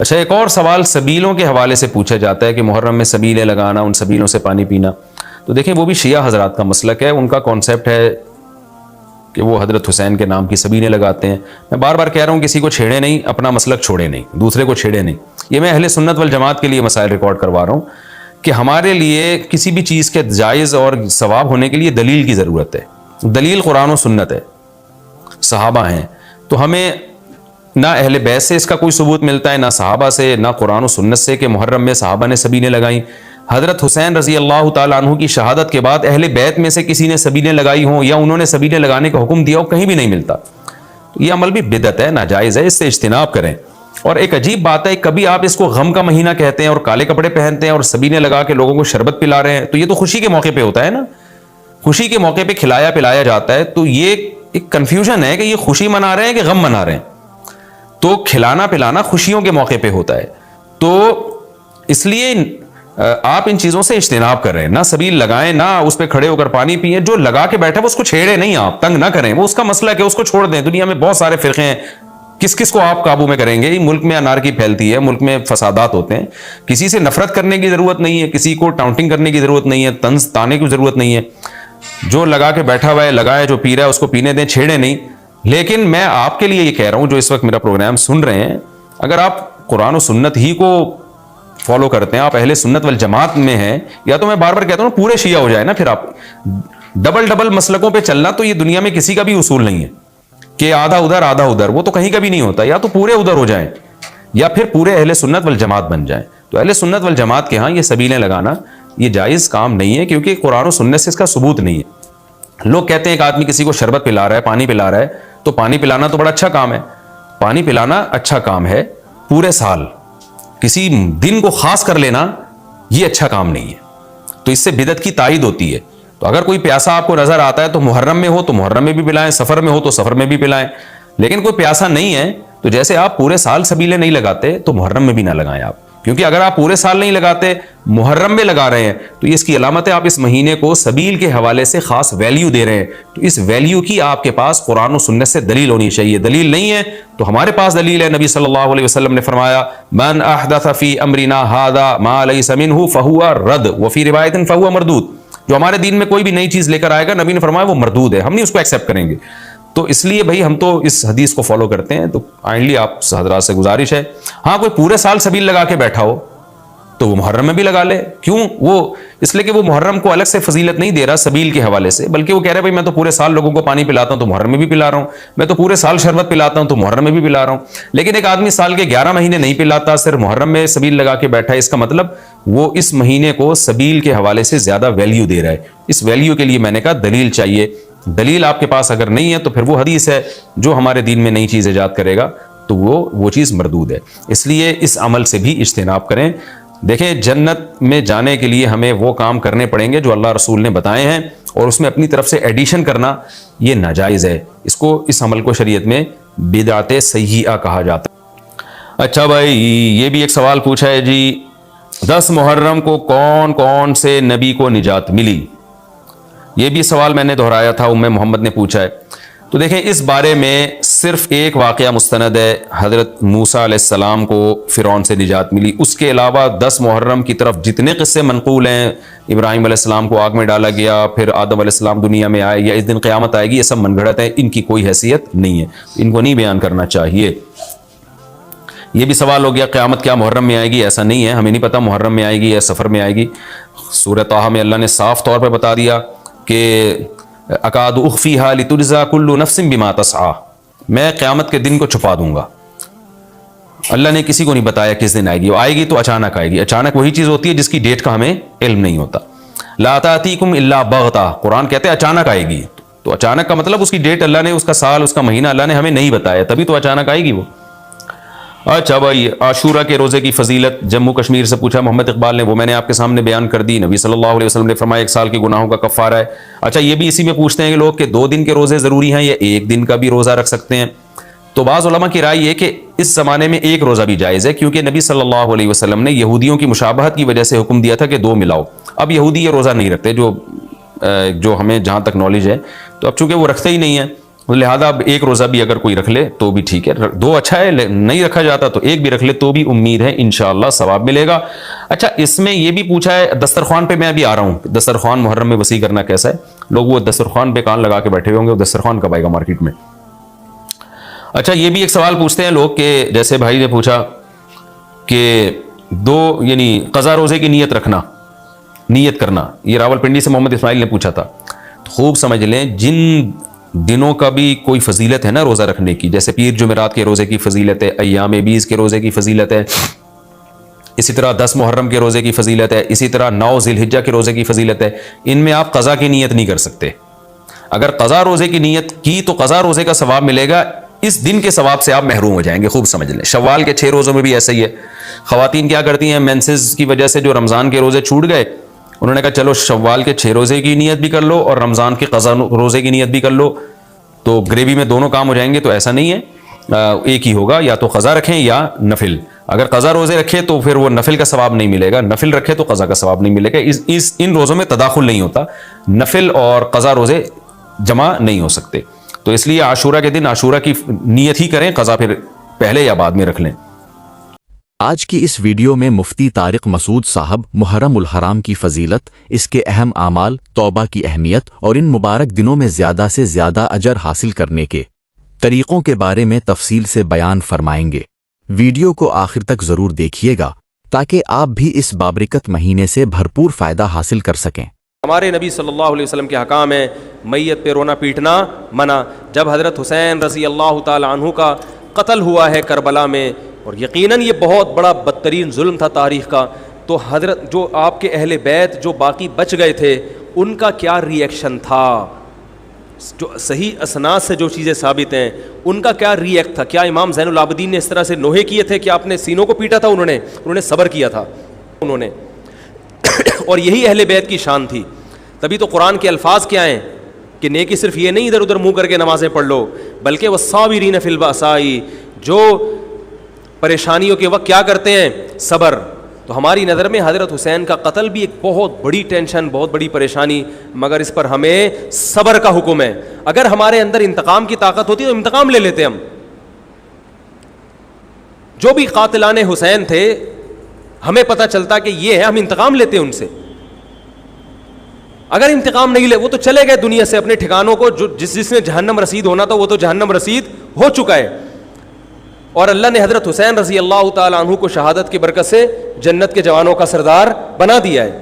اچھا، ایک اور سوال سبیلوں کے حوالے سے پوچھا جاتا ہے کہ محرم میں سبیلیں لگانا، ان سبیلوں سے پانی پینا. تو دیکھیں وہ بھی شیعہ حضرات کا مسلک ہے، ان کا کانسیپٹ ہے کہ وہ حضرت حسین کے نام کی سبیلیں لگاتے ہیں. میں بار بار کہہ رہا ہوں کسی کو چھیڑے نہیں، اپنا مسلک چھوڑے نہیں، دوسرے کو چھیڑے نہیں. یہ میں اہل سنت والجماعت کے لیے مسائل ریکارڈ کروا رہا ہوں کہ ہمارے لیے کسی بھی چیز کے جائز اور ثواب ہونے کے لیے دلیل کی ضرورت ہے. دلیل قرآن و سنت ہے، صحابہ ہیں. تو ہمیں نہ اہل بیت سے اس کا کوئی ثبوت ملتا ہے، نہ صحابہ سے، نہ قرآن و سنت سے کہ محرم میں صحابہ نے سبیلیں لگائیں. حضرت حسین رضی اللہ تعالیٰ عنہ کی شہادت کے بعد اہل بیت میں سے کسی نے سبیلیں لگائی ہوں یا انہوں نے سبیلیں لگانے کا حکم دیا ہو، کہیں بھی نہیں ملتا. تو یہ عمل بھی بدعت ہے، ناجائز ہے، اس سے اجتناب کریں. اور ایک عجیب بات ہے، کبھی آپ اس کو غم کا مہینہ کہتے ہیں اور کالے کپڑے پہنتے ہیں اور سبیلیں لگا کے لوگوں کو شربت پلا رہے ہیں. تو یہ تو خوشی کے موقع پہ ہوتا ہے نا، خوشی کے موقع پہ کھلایا پلایا جاتا ہے. تو یہ ایک کنفیوژن ہے کہ یہ خوشی منا رہے ہیں کہ غم منا رہے ہیں. تو کھلانا پلانا خوشیوں کے موقع پہ ہوتا ہے. تو اس لیے آپ ان چیزوں سے اجتناب کر رہے ہیں، نہ سبیل لگائیں، نہ اس پہ کھڑے ہو کر پانی پئیں. جو لگا کے بیٹھا ہے اس کو چھیڑے نہیں، آپ تنگ نہ کریں، وہ اس کا مسئلہ ہے کہ اس کو چھوڑ دیں. دنیا میں بہت سارے فرقے ہیں، کس کس کو آپ قابو میں کریں گے؟ ملک میں انارکی پھیلتی ہے، ملک میں فسادات ہوتے ہیں. کسی سے نفرت کرنے کی ضرورت نہیں ہے، کسی کو ٹاؤنٹنگ کرنے کی ضرورت نہیں ہے، طنز تانے کی ضرورت نہیں ہے. جو لگا کے بیٹھا ہوا ہے لگائے، جو پی رہا ہے اس کو پینے دیں، چھیڑے نہیں. لیکن میں آپ کے لیے یہ کہہ رہا ہوں جو اس وقت میرا پروگرام سن رہے ہیں، اگر آپ قرآن و سنت ہی کو فالو کرتے ہیں، آپ اہل سنت والجماعت میں ہیں، یا تو میں بار بار کہتا ہوں پورے شیعہ ہو جائے نا. پھر آپ ڈبل مسلکوں پہ چلنا تو یہ دنیا میں کسی کا بھی اصول نہیں ہے کہ آدھا ادھر آدھا ادھر، وہ تو کہیں کا بھی نہیں ہوتا. یا تو پورے ادھر ہو جائیں یا پھر پورے اہل سنت والجماعت بن جائیں. تو اہل سنت والجماعت کے ہاں یہ سبیلیں لگانا یہ جائز کام نہیں ہے، کیونکہ قرآن و سنت سے اس کا ثبوت نہیں ہے. لوگ کہتے ہیں ایک آدمی کسی کو شربت پلا رہا ہے، پانی پلا رہا ہے، تو پانی پلانا تو بڑا اچھا کام ہے. پانی پلانا اچھا کام ہے، پورے سال کسی دن کو خاص کر لینا یہ اچھا کام نہیں ہے. تو اس سے بدعت کی تائید ہوتی ہے. تو اگر کوئی پیاسا آپ کو نظر آتا ہے تو محرم میں ہو تو محرم میں بھی پلائیں، سفر میں ہو تو سفر میں بھی پلائیں. لیکن کوئی پیاسا نہیں ہے تو جیسے آپ پورے سال سبیلیں نہیں لگاتے تو محرم میں بھی نہ لگائیں آپ. کیونکہ اگر آپ پورے سال نہیں لگاتے، محرم میں لگا رہے ہیں، تو یہ اس کی علامت ہے آپ اس مہینے کو سبیل کے حوالے سے خاص ویلیو دے رہے ہیں. تو اس ویلیو کی آپ کے پاس قرآن و سنت سے دلیل ہونی چاہیے. دلیل نہیں ہے تو ہمارے پاس دلیل ہے. نبی صلی اللہ علیہ وسلم نے فرمایا من احدث فی امرنا ھذا ما لیس منہ فہو رد وفی روایت فہو مردود. جو ہمارے دین میں کوئی بھی نئی چیز لے کر آئے گا، نبی نے فرمایا وہ مردود ہے، ہم نہیں اس کو ایکسیپٹ کریں گے. تو اس لیے بھائی ہم تو اس حدیث کو فالو کرتے ہیں. تو کائنڈلی آپ حضرات سے گزارش ہے، ہاں کوئی پورے سال سبیل لگا کے بیٹھا ہو تو وہ محرم میں بھی لگا لے. کیوں؟ وہ اس لیے کہ وہ محرم کو الگ سے فضیلت نہیں دے رہا سبیل کے حوالے سے، بلکہ وہ کہہ رہا ہے بھائی میں تو پورے سال لوگوں کو پانی پلاتا ہوں تو محرم میں بھی پلا رہا ہوں، میں تو پورے سال شربت پلاتا ہوں تو محرم میں بھی پلا رہا ہوں. لیکن ایک آدمی سال کے 11 مہینے نہیں پلاتا، صرف محرم میں سبیل لگا کے بیٹھا ہے، اس کا مطلب وہ اس مہینے کو سبیل کے حوالے سے زیادہ ویلیو دے رہا ہے. اس ویلیو کے لیے میں نے کہا دلیل چاہیے. دلیل آپ کے پاس اگر نہیں ہے تو پھر وہ حدیث ہے جو ہمارے دین میں نئی چیز ایجاد کرے گا تو وہ چیز مردود ہے. اس لیے اس عمل سے بھی اجتناب کریں. دیکھیں جنت میں جانے کے لیے ہمیں وہ کام کرنے پڑیں گے جو اللہ رسول نے بتائے ہیں، اور اس میں اپنی طرف سے ایڈیشن کرنا یہ ناجائز ہے. اس عمل کو شریعت میں بدعت سیئہ کہا جاتا ہے. اچھا بھائی یہ بھی ایک سوال پوچھا ہے جی، 10 محرم کو کون کون سے نبی کو نجات ملی؟ یہ بھی سوال میں نے دہرایا تھا، ام محمد نے پوچھا ہے. تو دیکھیں اس بارے میں صرف ایک واقعہ مستند ہے، حضرت موسیٰ علیہ السلام کو فرعون سے نجات ملی. اس کے علاوہ 10 محرم کی طرف جتنے قصے منقول ہیں، ابراہیم علیہ السلام کو آگ میں ڈالا گیا، پھر آدم علیہ السلام دنیا میں آئے، یا اس دن قیامت آئے گی، یہ سب من گھڑت ہیں، ان کی کوئی حیثیت نہیں ہے، ان کو نہیں بیان کرنا چاہیے. یہ بھی سوال ہو گیا قیامت کیا محرم میں آئے گی؟ ایسا نہیں ہے، ہمیں نہیں پتا محرم میں آئے گی یا سفر میں آئے گی. سورہ طٰہٰ میں اللہ نے صاف طور پہ بتا دیا کہ اکاد اخفیہا لتجزا کل نفس بما تسعی، میں قیامت کے دن کو چھپا دوں گا. اللہ نے کسی کو نہیں بتایا کس دن آئے گی، وہ آئے گی تو اچانک آئے گی. اچانک وہی چیز ہوتی ہے جس کی ڈیٹ کا ہمیں علم نہیں ہوتا. لا تأتیکم الا بغتہ، قرآن کہتے ہیں اچانک آئے گی. تو اچانک کا مطلب اس کی ڈیٹ اللہ نے، اس کا سال، اس کا مہینہ اللہ نے ہمیں نہیں بتایا، تبھی تو اچانک آئے گی وہ. اچھا بھائی عاشورہ کے روزے کی فضیلت جموں کشمیر سے پوچھا محمد اقبال نے، وہ میں نے آپ کے سامنے بیان کر دی. نبی صلی اللہ علیہ وسلم نے فرمایا 1 سال کے گناہوں کا کفارہ ہے. اچھا یہ بھی اسی میں پوچھتے ہیں کہ لوگ کہ 2 دن کے روزے ضروری ہیں یا 1 دن کا بھی روزہ رکھ سکتے ہیں؟ تو بعض علماء کی رائے یہ کہ اس زمانے میں 1 روزہ بھی جائز ہے، کیونکہ نبی صلی اللہ علیہ وسلم نے یہودیوں کی مشابہت کی وجہ سے حکم دیا تھا کہ 2 ملاؤ. اب یہودی یہ روزہ نہیں رکھتے، جو ہمیں جہاں تک نالج ہے، تو اب چونکہ وہ رکھتے ہی نہیں ہیں لہذا اب ایک روزہ بھی اگر کوئی رکھ لے تو بھی ٹھیک ہے, 2 اچھا ہے, نہیں رکھا جاتا تو ایک بھی رکھ لے تو بھی امید ہے انشاءاللہ ثواب ملے گا. اچھا اس میں یہ بھی پوچھا ہے دسترخوان پہ, میں ابھی آ رہا ہوں, دسترخوان محرم میں وسیع کرنا کیسا ہے. لوگ وہ دسترخوان پہ کان لگا کے بیٹھے ہوئے ہوں گے, وہ دسترخوان کب آئے گا مارکیٹ میں. اچھا یہ بھی ایک سوال پوچھتے ہیں لوگ کہ جیسے بھائی نے پوچھا کہ 2 یعنی قضا روزے کی نیت رکھنا, نیت کرنا, یہ راولپنڈی سے محمد اسماعیل نے پوچھا تھا. خوب سمجھ لیں جن دنوں کا بھی کوئی فضیلت ہے نا روزہ رکھنے کی, جیسے پیر جمعرات کے روزے کی فضیلت ہے, ایام بیس کے روزے کی فضیلت ہے, اسی طرح 10 محرم کے روزے کی فضیلت ہے, اسی طرح 9 ذی الحجہ کے روزے کی فضیلت ہے. ان میں آپ قضا کی نیت نہیں کر سکتے. اگر قضا روزے کی نیت کی تو قضا روزے کا ثواب ملے گا, اس دن کے ثواب سے آپ محروم ہو جائیں گے. خوب سمجھ لیں شوال کے 6 روزوں میں بھی ایسا ہی ہے. خواتین کیا کرتی ہیں, مینسز کی وجہ سے جو رمضان کے روزے چھوٹ گئے, انہوں نے کہا چلو شوال کے 6 روزے کی نیت بھی کر لو اور رمضان کے قضا روزے کی نیت بھی کر لو, تو گریوی میں دونوں کام ہو جائیں گے. تو ایسا نہیں ہے, ایک ہی ہوگا, یا تو قضا رکھیں یا نفل. اگر قضا روزے رکھے تو پھر وہ نفل کا ثواب نہیں ملے گا, نفل رکھے تو قضا کا ثواب نہیں ملے گا. ان روزوں میں تداخل نہیں ہوتا, نفل اور قضا روزے جمع نہیں ہو سکتے. تو اس لیے عاشورہ کے دن عاشورہ کی نیت ہی کریں, قضا پھر پہلے یا بعد میں رکھ لیں. آج کی اس ویڈیو میں مفتی طارق مسعود صاحب محرم الحرام کی فضیلت، اس کے اہم اعمال، توبہ کی اہمیت اور ان مبارک دنوں میں زیادہ سے زیادہ اجر حاصل کرنے کے طریقوں کے بارے میں تفصیل سے بیان فرمائیں گے. ویڈیو کو آخر تک ضرور دیکھیے گا تاکہ آپ بھی اس بابرکت مہینے سے بھرپور فائدہ حاصل کر سکیں. ہمارے نبی صلی اللہ علیہ وسلم کے حکام ہیں میت پہ رونا پیٹنا منع. جب حضرت حسین رضی اللہ تعالی عنہ کا قتل ہوا ہے کربلا میں، اور یقیناً یہ بہت بڑا بدترین ظلم تھا تاریخ کا، تو حضرت جو آپ کے اہل بیت جو باقی بچ گئے تھے ان کا کیا ری ایکشن تھا، جو صحیح اسناد سے جو چیزیں ثابت ہیں ان کا کیا ری ایکٹ تھا. کیا امام زین العابدین نے اس طرح سے نوحے کیے تھے کہ آپ نے سینوں کو پیٹا تھا؟ انہوں نے صبر کیا تھا انہوں نے اور یہی اہل بیت کی شان تھی. تبھی تو قرآن کے الفاظ کیا ہیں کہ نیکی صرف یہ نہیں ادھر ادھر منہ کر کے نمازیں پڑھ لو، بلکہ والصابرین فی البأساء، جو پریشانیوں کے وقت کیا کرتے ہیں؟ صبر. تو ہماری نظر میں حضرت حسین کا قتل بھی ایک بہت بڑی ٹینشن، بہت بڑی پریشانی، مگر اس پر ہمیں صبر کا حکم ہے. اگر ہمارے اندر انتقام کی طاقت ہوتی تو انتقام لے لیتے ہم. جو بھی قاتلان حسین تھے ہمیں پتہ چلتا کہ یہ ہے، ہم انتقام لیتے ان سے. اگر انتقام نہیں لے، وہ تو چلے گئے دنیا سے اپنے ٹھکانوں کو، جو جس نے جہنم رسید ہونا تھا وہ تو جہنم رسید ہو چکا ہے. اور اللہ نے حضرت حسین رضی اللہ تعالی عنہ کو شہادت کی برکت سے جنت کے جوانوں کا سردار بنا دیا ہے.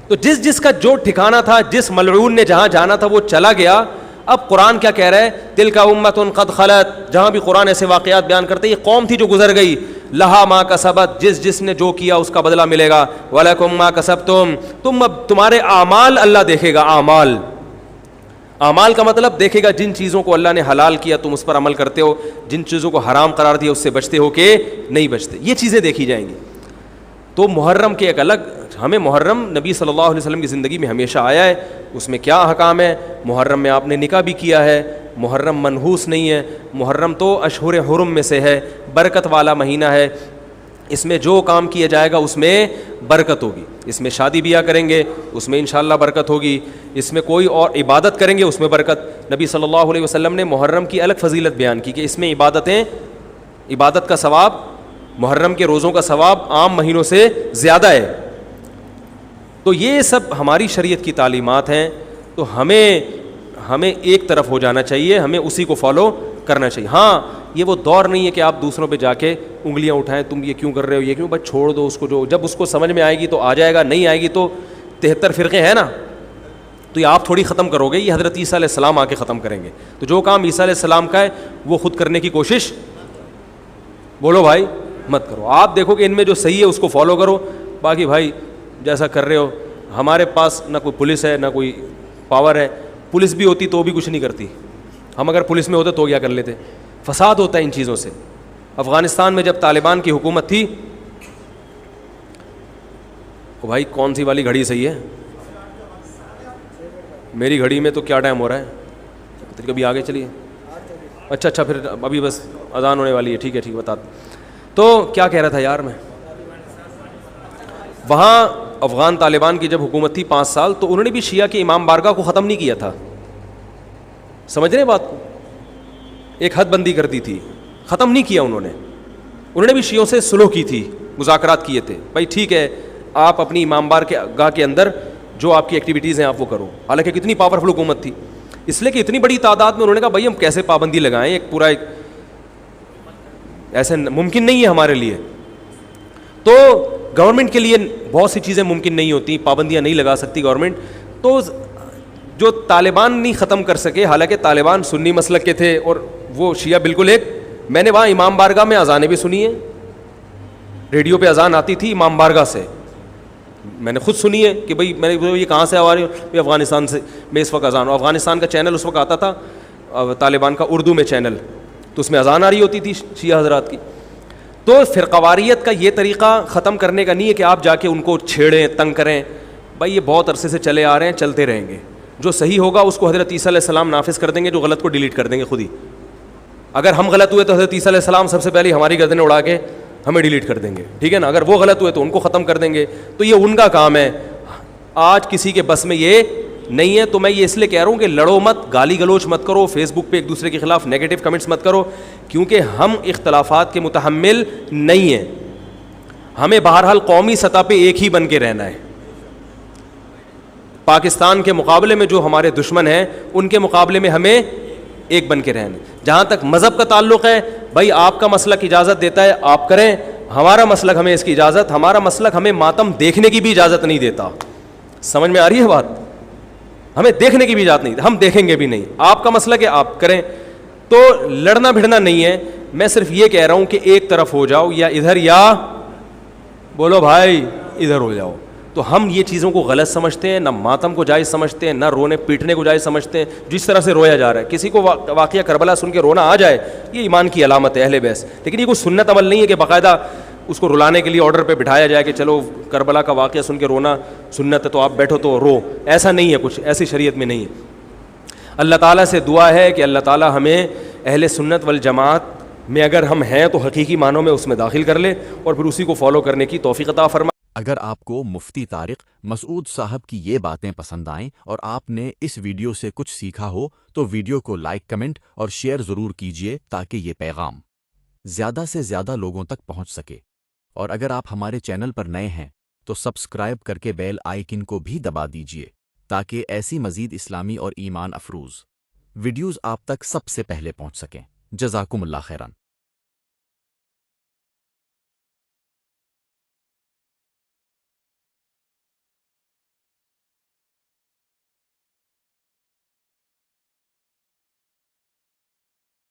تو جس کا جو ٹھکانہ تھا، جس ملعون نے جہاں جانا تھا وہ چلا گیا. اب قرآن کیا کہہ رہا ہے؟ تلک امۃ قد خلت. جہاں بھی قرآن ایسے واقعات بیان کرتے ہیں، یہ قوم تھی جو گزر گئی. لہا ما کسبت، جس نے جو کیا اس کا بدلہ ملے گا. ولکم ما کسبتم، اب تمہارے اعمال اللہ دیکھے گا. اعمال کا مطلب دیکھے گا جن چیزوں کو اللہ نے حلال کیا تم اس پر عمل کرتے ہو، جن چیزوں کو حرام قرار دیا اس سے بچتے ہو کہ نہیں بچتے، یہ چیزیں دیکھی جائیں گی. تو محرم کے ایک الگ، ہمیں محرم نبی صلی اللہ علیہ وسلم کی زندگی میں ہمیشہ آیا ہے، اس میں کیا احکام ہے. محرم میں آپ نے نکاح بھی کیا ہے. محرم منحوس نہیں ہے. محرم تو اشہر حرم میں سے ہے، برکت والا مہینہ ہے. اس میں جو کام کیا جائے گا اس میں برکت ہوگی. اس میں شادی بیاہ کریں گے اس میں انشاءاللہ برکت ہوگی. اس میں کوئی اور عبادت کریں گے اس میں برکت. نبی صلی اللہ علیہ وسلم نے محرم کی الگ فضیلت بیان کی کہ اس میں عبادت کا ثواب، محرم کے روزوں کا ثواب عام مہینوں سے زیادہ ہے. تو یہ سب ہماری شریعت کی تعلیمات ہیں. تو ہمیں ایک طرف ہو جانا چاہیے، ہمیں اسی کو فالو کرنا چاہیے. ہاں یہ وہ دور نہیں ہے کہ آپ دوسروں پہ جا کے انگلیاں اٹھائیں، تم یہ کیوں کر رہے ہو، یہ کیوں. بس چھوڑ دو اس کو، جو جب اس کو سمجھ میں آئے گی تو آ جائے گا، نہیں آئے گی تو 73 فرقے ہیں نا، تو یہ آپ تھوڑی ختم کرو گے، یہ حضرت عیسیٰ علیہ السلام آ کے ختم کریں گے. تو جو کام عیسیٰ علیہ السلام کا ہے وہ خود کرنے کی کوشش بولو بھائی مت کرو. آپ دیکھو کہ ان میں جو صحیح ہے اس کو فالو کرو. باقی بھائی جیسا کر رہے ہو، ہمارے پاس نہ کوئی پولیس ہے نہ کوئی پاور ہے. پولیس بھی ہوتی تو بھی کچھ نہیں کرتی. ہم اگر پولیس میں ہوتے تو کیا کر لیتے. فساد ہوتا ہے ان چیزوں سے. افغانستان میں جب طالبان کی حکومت تھی، او بھائی کون سی والی گھڑی صحیح ہے؟ میری گھڑی میں تو کیا ٹائم ہو رہا ہے؟ کبھی آگے چلیے. اچھا پھر ابھی بس اذان ہونے والی ہے. ٹھیک ہے بتا. تو کیا کہہ رہا تھا یار میں، وہاں افغان طالبان کی جب حکومت تھی 5 سال، تو انہوں نے بھی شیعہ کے امام بارگاہ کو ختم نہیں کیا تھا. سمجھ رہے ہیں بات کو؟ ایک حد بندی کر دی تھی, ختم نہیں کیا انہوں نے بھی شیعوں سے صلح کی تھی, مذاکرات کیے تھے, بھائی ٹھیک ہے آپ اپنی امام بار کے گاہ کے اندر جو آپ کی ایکٹیویٹیز ہیں آپ وہ کرو. حالانکہ کتنی پاورفل حکومت تھی, اس لیے کہ اتنی بڑی تعداد میں انہوں نے کہا بھائی ہم کیسے پابندی لگائیں, ایک پورا ایسے ممکن نہیں ہے ہمارے لیے. تو گورنمنٹ کے لیے بہت سی چیزیں ممکن نہیں ہوتی, پابندیاں نہیں لگا سکتی گورنمنٹ. تو جو طالبان نہیں ختم کر سکے, حالانکہ طالبان سنی مسلک کے تھے اور وہ شیعہ بالکل ایک, میں نے وہاں امام بارگاہ میں اذانیں بھی سنی ہیں, ریڈیو پہ اذان آتی تھی امام بارگاہ سے, میں نے خود سنی ہے کہ بھائی میں نے یہ کہاں سے آ رہی ہوں, افغانستان سے میں اس وقت اذان ہوں. افغانستان کا چینل اس وقت آتا تھا طالبان کا اردو میں چینل, تو اس میں اذان آ رہی ہوتی تھی شیعہ حضرات کی. تو فرقواریت کا یہ طریقہ ختم کرنے کا نہیں ہے کہ آپ جا کے ان کو چھیڑیں تنگ کریں, بھائی یہ بہت عرصے سے چلے آ رہے ہیں, چلتے رہیں گے. جو صحیح ہوگا اس کو حضرت عیسیٰ علیہ السلام نافذ کر دیں گے, جو غلط کو ڈیلیٹ کر دیں گے خود ہی. اگر ہم غلط ہوئے تو حضرت عیسیٰ علیہ السلام سب سے پہلے ہماری گردنیں اڑا کے ہمیں ڈیلیٹ کر دیں گے, ٹھیک ہے نا. اگر وہ غلط ہوئے تو ان کو ختم کر دیں گے, تو یہ ان کا کام ہے. آج کسی کے بس میں یہ نہیں ہے. تو میں یہ اس لیے کہہ رہا ہوں کہ لڑو مت, گالی گلوچ مت کرو, فیس بک پہ ایک دوسرے کے خلاف نیگیٹو کمنٹس مت کرو, کیونکہ ہم اختلافات کے متحمل نہیں ہیں. ہمیں بہرحال قومی سطح پہ ایک ہی بن کے رہنا ہے. پاکستان کے مقابلے میں جو ہمارے دشمن ہیں ان کے مقابلے میں ہمیں ایک بن کے رہنا. جہاں تک مذہب کا تعلق ہے, بھائی آپ کا مسلک اجازت دیتا ہے آپ کریں, ہمارا مسلک ہمیں اس کی اجازت, ہمارا مسلک ہمیں ماتم دیکھنے کی بھی اجازت نہیں دیتا. سمجھ میں آ رہی ہے بات؟ ہمیں دیکھنے کی بھی اجازت نہیں, ہم دیکھیں گے بھی نہیں. آپ کا مسلک ہے آپ کریں. تو لڑنا بھڑنا نہیں ہے. میں صرف یہ کہہ رہا ہوں کہ ایک طرف ہو جاؤ, یا ادھر یا بولو بھائی ادھر ہو جاؤ. تو ہم یہ چیزوں کو غلط سمجھتے ہیں, نہ ماتم کو جائز سمجھتے ہیں, نہ رونے پیٹنے کو جائز سمجھتے ہیں. جس طرح سے رویا جا رہا ہے, کسی کو واقعہ کربلا سن کے رونا آ جائے, یہ ایمان کی علامت ہے اہل بیس. لیکن یہ کوئی سنت عمل نہیں ہے کہ باقاعدہ اس کو رلانے کے لیے آرڈر پہ بٹھایا جائے کہ چلو کربلا کا واقعہ سن کے رونا سنت ہے تو آپ بیٹھو تو رو. ایسا نہیں ہے, کچھ ایسی شریعت میں نہیں ہے. اللہ تعالیٰ سے دعا ہے کہ اللہ تعالیٰ ہمیں اہل سنت والجماعت میں اگر ہم ہیں تو حقیقی معنوں میں اس میں داخل کر لے, اور پھر اسی کو فالو کرنے کی توفیق عطا فرمائے. اگر آپ کو مفتی طارق مسعود صاحب کی یہ باتیں پسند آئیں اور آپ نے اس ویڈیو سے کچھ سیکھا ہو تو ویڈیو کو لائک, کمنٹ اور شیئر ضرور کیجیے تاکہ یہ پیغام زیادہ سے زیادہ لوگوں تک پہنچ سکے. اور اگر آپ ہمارے چینل پر نئے ہیں تو سبسکرائب کر کے بیل آئیکن کو بھی دبا دیجیے تاکہ ایسی مزید اسلامی اور ایمان افروز ویڈیوز آپ تک سب سے پہلے پہنچ سکیں. جزاکم اللہ خیران.